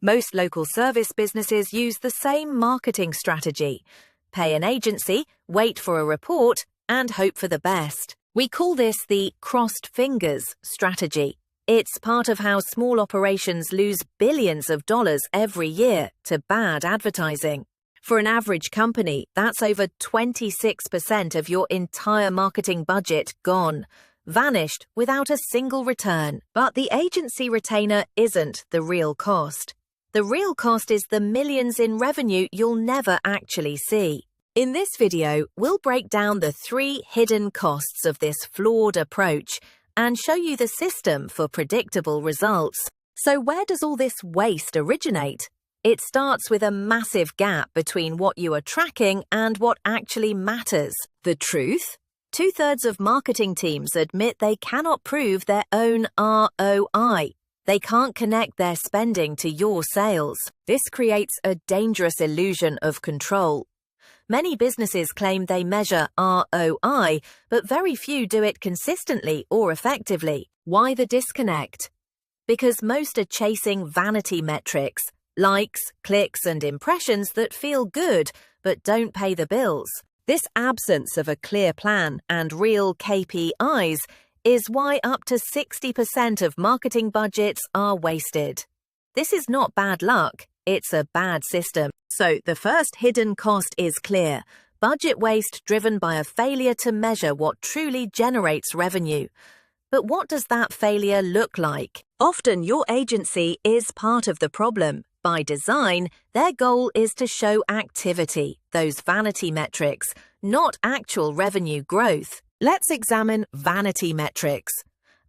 Most local service businesses use the same marketing strategy. Pay an agency, wait for a report, and hope for the best. We call this the crossed fingers strategy. It's part of how small operations lose billions of dollars every year to bad advertising. For an average company, that's over 26% of your entire marketing budget gone, vanished without a single return. But the agency retainer isn't the real cost. The real cost is the millions in revenue you'll never actually see. In this video, we'll break down the 3 hidden costs of this flawed approach and show you the system for predictable results. So where does all this waste originate? It starts with a massive gap between what you are tracking and what actually matters. The truth? 2/3 of marketing teams admit they cannot prove their own ROI. They can't connect their spending to your sales. This creates a dangerous illusion of control. Many businesses claim they measure ROI, but very few do it consistently or effectively. Why the disconnect? Because most are chasing vanity metrics, likes, clicks, and impressions that feel good but don't pay the bills. This absence of a clear plan and real KPIs is why up to 60% of marketing budgets are wasted. This is not bad luck, it's a bad system. So the first hidden cost is clear: budget waste driven by a failure to measure what truly generates revenue. But what does that failure look like? Often your agency is part of the problem. By design, their goal is to show activity, those vanity metrics, not actual revenue growth. Let's examine vanity metrics.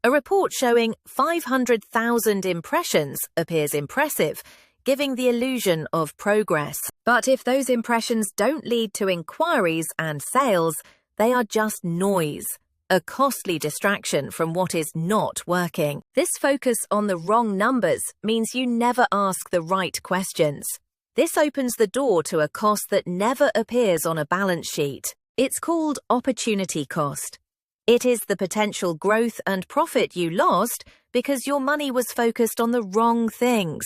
A report showing 500,000 impressions appears impressive, giving the illusion of progress. But if those impressions don't lead to inquiries and sales, they are just noise, a costly distraction from what is not working. This focus on the wrong numbers means you never ask the right questions. This opens the door to a cost that never appears on a balance sheet. It's called opportunity cost. It is the potential growth and profit you lost because your money was focused on the wrong things,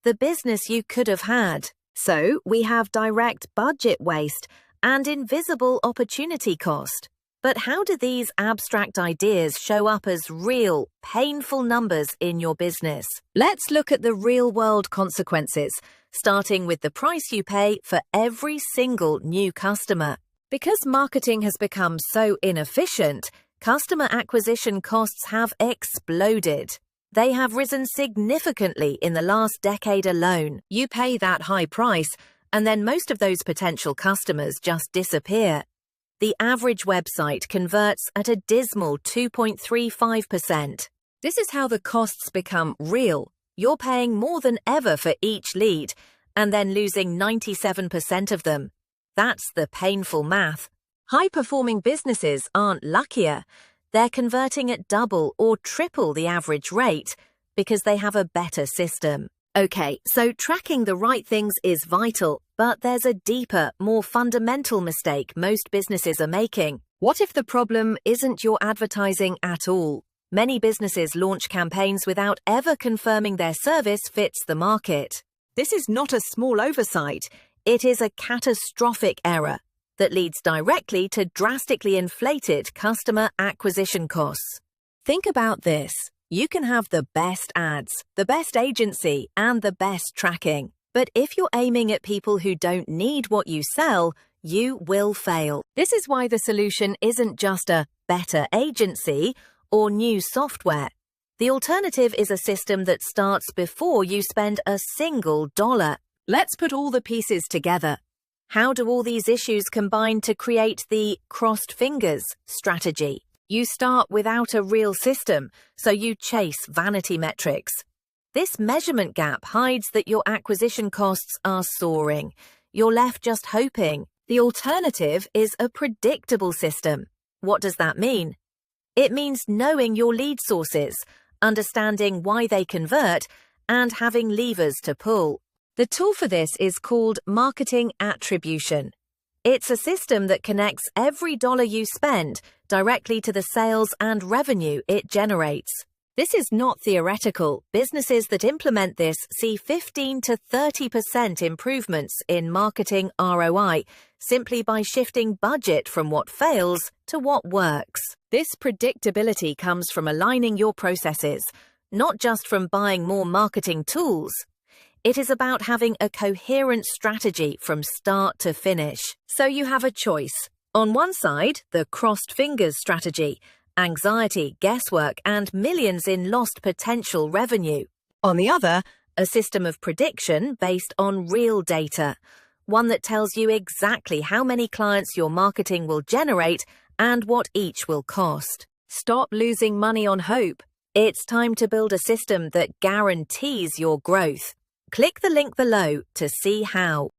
the business you could have had. So we have direct budget waste and invisible opportunity cost. But how do these abstract ideas show up as real, painful numbers in your business? Let's look at the real-world consequences, starting with the price you pay for every single new customer. Because marketing has become so inefficient, customer acquisition costs have exploded. They have risen significantly in the last decade alone. You pay that high price, and then most of those potential customers just disappear. The average website converts at a dismal 2.35%. This is how the costs become real. You're paying more than ever for each lead, and then losing 97% of them. That's the painful math. High-performing businesses aren't luckier. They're converting at double or triple the average rate because they have a better system. Okay, so tracking the right things is vital, but there's a deeper, more fundamental mistake most businesses are making. What if the problem isn't your advertising at all? Many businesses launch campaigns without ever confirming their service fits the market. This is not a small oversight. It is a catastrophic error that leads directly to drastically inflated customer acquisition costs. Think about this. You can have the best ads, the best agency, and the best tracking. But if you're aiming at people who don't need what you sell, you will fail. This is why the solution isn't just a better agency or new software. The alternative is a system that starts before you spend a single dollar. Let's put all the pieces together. How do all these issues combine to create the crossed fingers strategy? You start without a real system, so you chase vanity metrics. This measurement gap hides that your acquisition costs are soaring. You're left just hoping. The alternative is a predictable system. What does that mean? It means knowing your lead sources, understanding why they convert, and having levers to pull. The tool for this is called marketing attribution. It's a system that connects every dollar you spend directly to the sales and revenue it generates. This is not theoretical. Businesses that implement this see 15 to 30% improvements in marketing ROI simply by shifting budget from what fails to what works. This predictability comes from aligning your processes, not just from buying more marketing tools. It is about having a coherent strategy from start to finish. So you have a choice. On one side, the crossed fingers strategy, anxiety, guesswork, and millions in lost potential revenue. On the other, a system of prediction based on real data, one that tells you exactly how many clients your marketing will generate and what each will cost. Stop losing money on hope. It's time to build a system that guarantees your growth. Click the link below to see how.